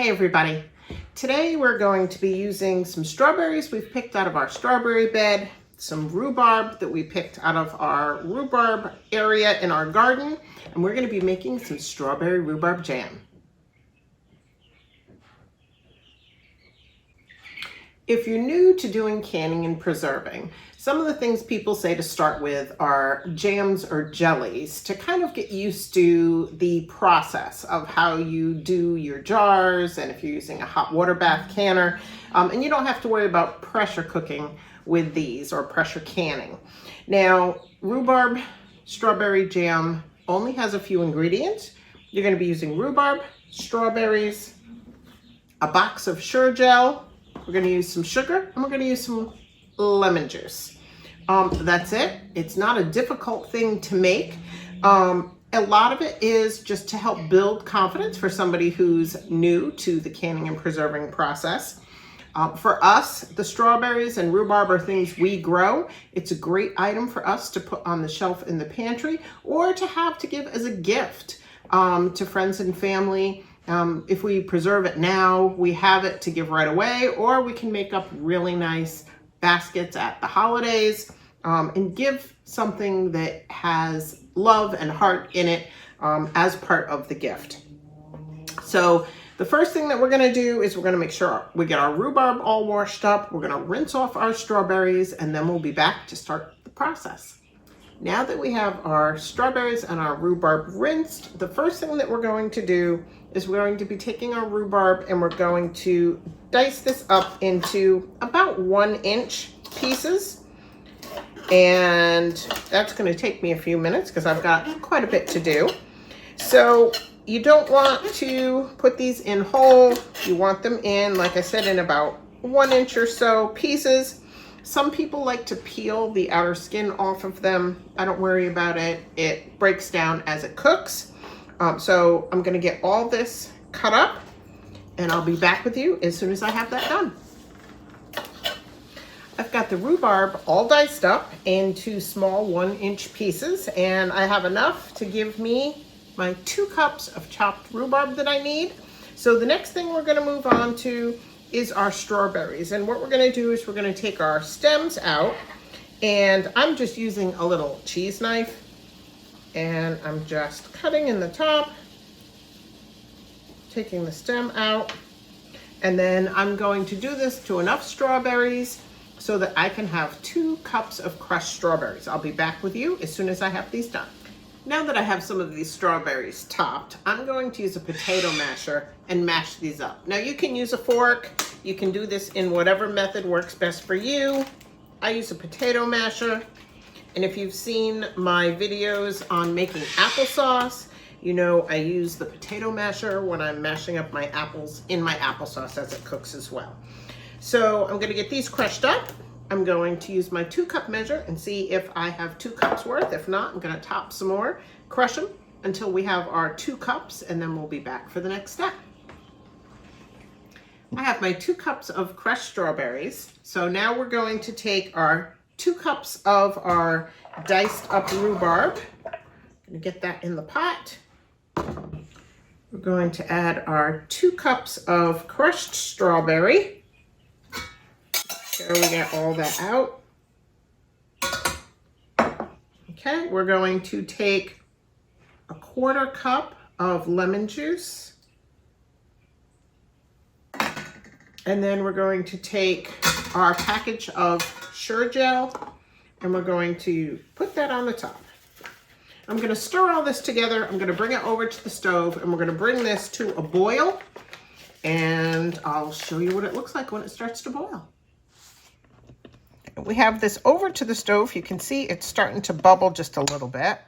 Hey everybody, today we're going to be using some strawberries we've picked out of our strawberry bed, some rhubarb that we picked out of our rhubarb area in our garden, and we're going to be making some strawberry rhubarb jam. If you're new to doing canning and preserving, some of the things people say to start with are jams or jellies to kind of get used to the process of how you do your jars, and if you're using a hot water bath canner, and you don't have to worry about pressure cooking with these or pressure canning. Now, rhubarb strawberry jam only has a few ingredients. You're going to be using rhubarb, strawberries, a box of Sure Gel. We're going to use some sugar, and we're going to use some lemon juice. That's it. It's not a difficult thing to make. A lot of it is just to help build confidence for somebody who's new to the canning and preserving process. For us, the strawberries and rhubarb are things we grow. It's a great item for us to put on the shelf in the pantry or to have to give as a gift to friends and family. If we preserve it now, we have it to give right away, or we can make up really nice baskets at the holidays and give something that has love and heart in it as part of the gift. So the first thing that we're going to do is we're going to make sure we get our rhubarb all washed up. We're going to rinse off our strawberries, and then we'll be back to start the process. Now that we have our strawberries and our rhubarb rinsed, the first thing that we're going to do is we're going to be taking our rhubarb and we're going to dice this up into about 1-inch pieces. And that's going to take me a few minutes because I've got quite a bit to do. So you don't want to put these in whole. You want them in, like I said, in about 1 inch or so pieces. Some people like to peel the outer skin off of them. I don't worry about it. It breaks down as it cooks. So I'm going to get all this cut up, and I'll be back with you as soon as I have that done. I've got the rhubarb all diced up into small 1-inch pieces, and I have enough to give me my 2 cups of chopped rhubarb that I need. So the next thing we're going to move on to is our strawberries. And what we're going to do is we're going to take our stems out, and I'm just using a little cheese knife, and I'm just cutting in the top, taking the stem out, and then I'm going to do this to enough strawberries so that I can have 2 cups of crushed strawberries. I'll be back with you as soon as I have these done. Now that I have some of these strawberries topped, I'm going to use a potato masher and mash these up. Now you can use a fork. You can do this in whatever method works best for you. I use a potato masher. And if you've seen my videos on making applesauce, you know I use the potato masher when I'm mashing up my apples in my applesauce as it cooks as well. So I'm going to get these crushed up. I'm going to use my 2-cup measure and see if I have 2 cups worth. If not, I'm going to top some more, crush them until we have our 2 cups, and then we'll be back for the next step. I have my 2 cups of crushed strawberries. So now we're going to take our 2 cups of our diced up rhubarb. I'm going to get that in the pot. We're going to add our 2 cups of crushed strawberry. There we get all that out. Okay, we're going to take a 1/4 cup of lemon juice. And then we're going to take our package of Sure Gel, and we're going to put that on the top. I'm going to stir all this together. I'm going to bring it over to the stove, and we're going to bring this to a boil, and I'll show you what it looks like when it starts to boil. We have this over to the stove. You can see it's starting to bubble just a little bit.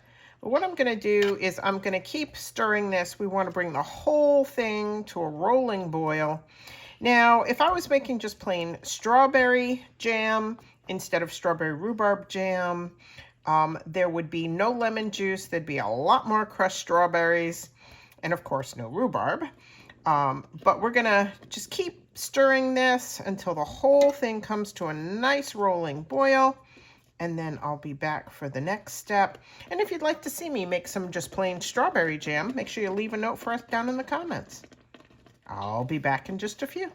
But what I'm going to do is I'm going to keep stirring this. We want to bring the whole thing to a rolling boil. Now, if I was making just plain strawberry jam instead of strawberry rhubarb jam, there would be no lemon juice. There'd be a lot more crushed strawberries and, of course, no rhubarb. But we're going to just keep stirring this until the whole thing comes to a nice rolling boil, and then I'll be back for the next step. And if you'd like to see me make some just plain strawberry jam, make sure you leave a note for us down in the comments. I'll be back in just a few.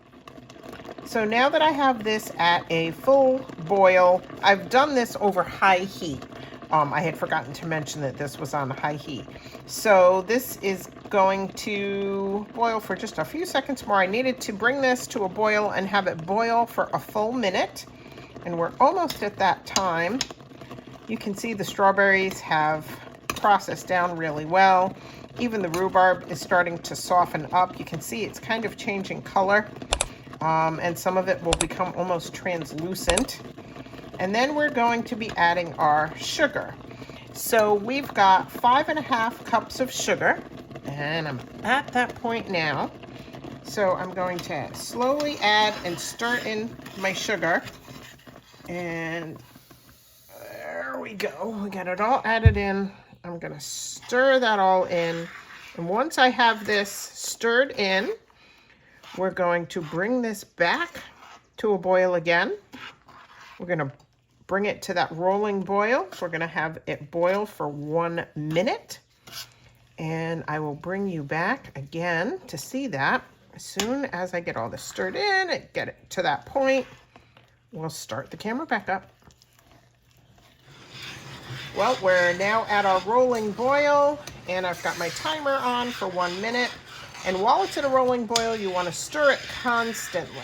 So now that I have this at a full boil, I've done this over high heat. I had forgotten to mention that this was on high heat. So this is going to boil for just a few seconds more. I needed to bring this to a boil and have it boil for a full minute. And we're almost at that time. You can see the strawberries have processed down really well. Even the rhubarb is starting to soften up. You can see it's kind of changing color. And some of it will become almost translucent. And then we're going to be adding our sugar. So we've got 5½ cups of sugar, and I'm at that point now. So I'm going to slowly add and stir in my sugar. And there we go. We got it all added in. I'm going to stir that all in. And once I have this stirred in, we're going to bring this back to a boil again. We're going to bring it to that rolling boil. We're going to have it boil for 1 minute. And I will bring you back again to see that. As soon as I get all this stirred in and get it to that point, we'll start the camera back up. Well, we're now at our rolling boil, and I've got my timer on for 1 minute. And while it's in a rolling boil, you want to stir it constantly.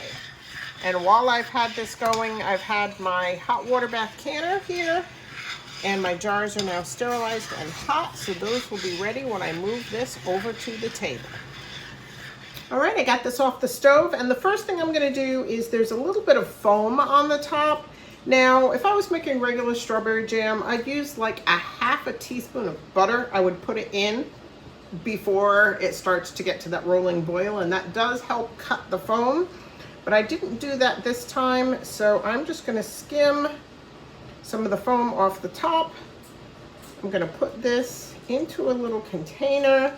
And while I've had this going, I've had my hot water bath canner here, and my jars are now sterilized and hot, so those will be ready when I move this over to the table. All right, I got this off the stove, and the first thing I'm going to do is there's a little bit of foam on the top. Now, if I was making regular strawberry jam, I'd use like ½ teaspoon of butter. I would put it in before it starts to get to that rolling boil, and that does help cut the foam. But I didn't do that this time, so I'm just going to skim some of the foam off the top. I'm going to put this into a little container,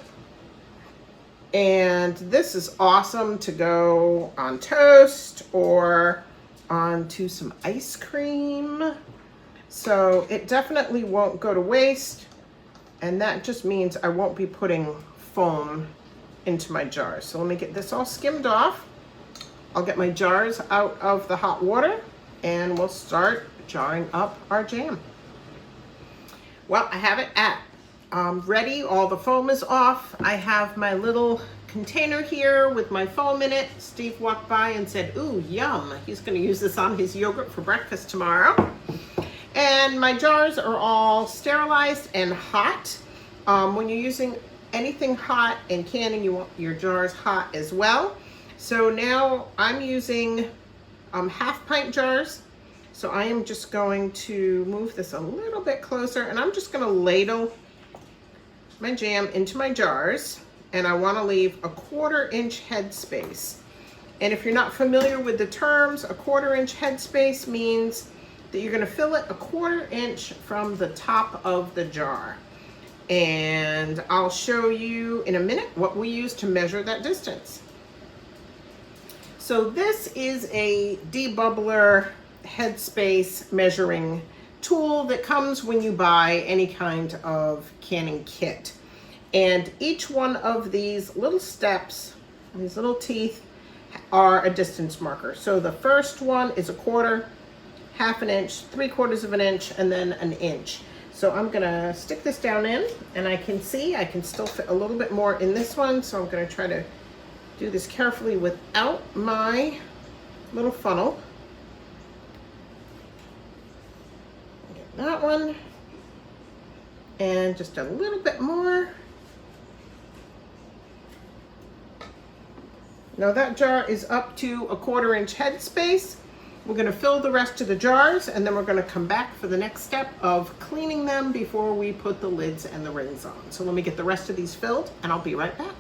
and this is awesome to go on toast or onto some ice cream. So it definitely won't go to waste, and that just means I won't be putting foam into my jars. So let me get this all skimmed off. I'll get my jars out of the hot water, and we'll start jarring up our jam. Well, I have it at ready. All the foam is off. I have my little container here with my foam in it. Steve walked by and said, "Ooh, yum." He's going to use this on his yogurt for breakfast tomorrow. And my jars are all sterilized and hot. When you're using anything hot in canning, you want your jars hot as well. So now I'm using ½ pint jars. So I am just going to move this a little bit closer, and I'm just going to ladle my jam into my jars, and I want to leave a 1/4 inch headspace. And if you're not familiar with the terms, a 1/4 inch headspace means that you're going to fill it a 1/4 inch from the top of the jar. And I'll show you in a minute what we use to measure that distance. So this is a debubbler headspace measuring tool that comes when you buy any kind of canning kit. And each one of these little steps, these little teeth, are a distance marker. So the first one is 1/4, ½ an inch, 3/4 of an inch, and then an inch. So I'm gonna stick this down in, and I can see I can still fit a little bit more in this one, so I'm gonna try to do this carefully without my little funnel. Get that one, and just a little bit more. Now that jar is up to a 1/4 inch headspace. We're going to fill the rest of the jars, and then we're going to come back for the next step of cleaning them before we put the lids and the rings on. So let me get the rest of these filled, and I'll be right back.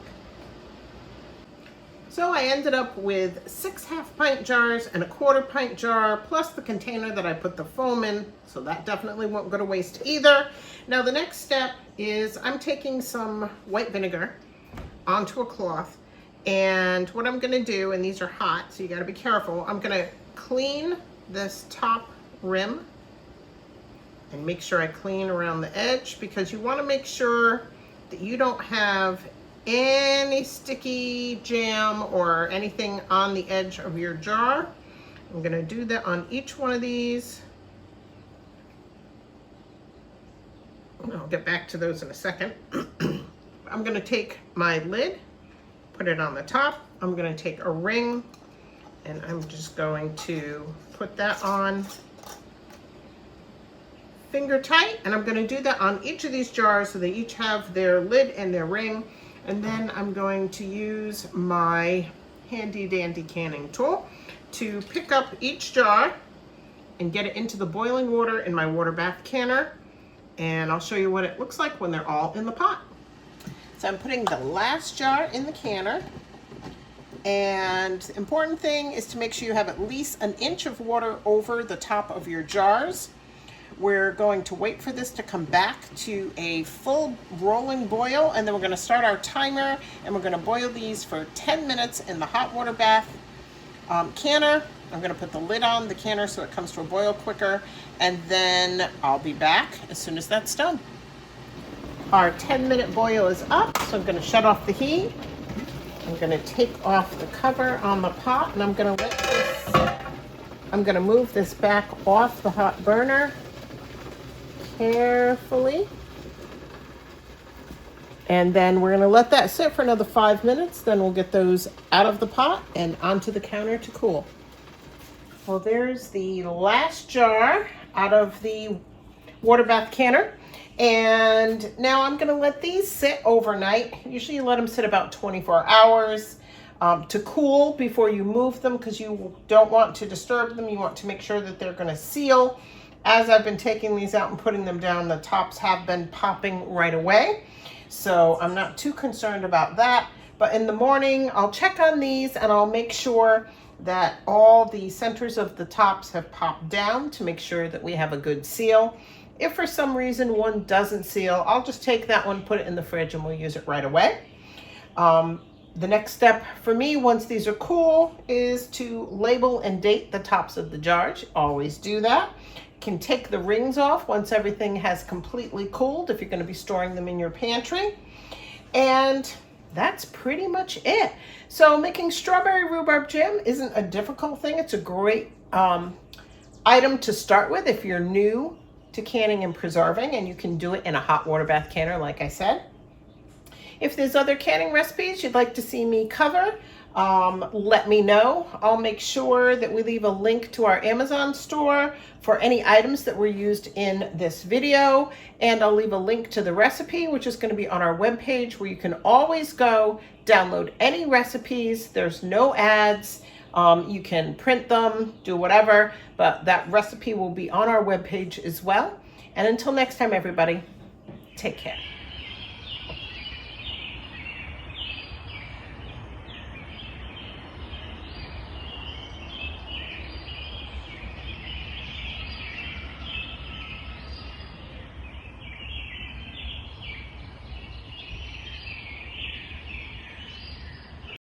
So I ended up with 6 ½ pint jars and a 1/4 pint jar, plus the container that I put the foam in, so that definitely won't go to waste either. Now the next step is I'm taking some white vinegar onto a cloth, and what I'm going to do, and these are hot, so you got to be careful, I'm going to clean this top rim and make sure I clean around the edge, because you want to make sure that you don't have any sticky jam or anything on the edge of your jar. I'm gonna do that on each one of these. I'll get back to those in a second. I'm gonna take my lid, put it on the top. I'm gonna take a ring and I'm just going to put that on finger tight, and I'm gonna do that on each of these jars so they each have their lid and their ring. And then I'm going to use my handy dandy canning tool to pick up each jar and get it into the boiling water in my water bath canner. And I'll show you what it looks like when they're all in the pot. So I'm putting the last jar in the canner. And the important thing is to make sure you have at least an inch of water over the top of your jars. We're going to wait for this to come back to a full rolling boil, and then we're going to start our timer, and we're going to boil these for 10 minutes in the hot water bath canner. I'm going to put the lid on the canner so it comes to a boil quicker, and then I'll be back as soon as that's done. Our 10-minute boil is up, so I'm going to shut off the heat. I'm going to take off the cover on the pot, and I'm going to move this back off the hot burner carefully. And then we're going to let that sit for another 5 minutes. Then we'll get those out of the pot and onto the counter to cool. Well, there's the last jar out of the water bath canner. And now I'm going to let these sit overnight. Usually you let them sit about 24 hours to cool before you move them, because you don't want to disturb them. You want to make sure that they're going to seal. As I've been taking these out and putting them down, the tops have been popping right away. So I'm not too concerned about that. But in the morning, I'll check on these and I'll make sure that all the centers of the tops have popped down to make sure that we have a good seal. If for some reason one doesn't seal, I'll just take that one, put it in the fridge, and we'll use it right away. The next step for me, once these are cool, is to label and date the tops of the jars. Always do that. Can take the rings off once everything has completely cooled if you're going to be storing them in your pantry. And that's pretty much it. So making strawberry rhubarb jam isn't a difficult thing. It's a great item to start with if you're new to canning and preserving, and you can do it in a hot water bath canner like I said. If there's other canning recipes you'd like to see me cover, let me know. I'll make sure that we leave a link to our Amazon store for any items that were used in this video, and I'll leave a link to the recipe, which is going to be on our webpage, where you can always go download any recipes. There's no ads. You can print them, do whatever, but that recipe will be on our webpage as well. And until next time, everybody, take care.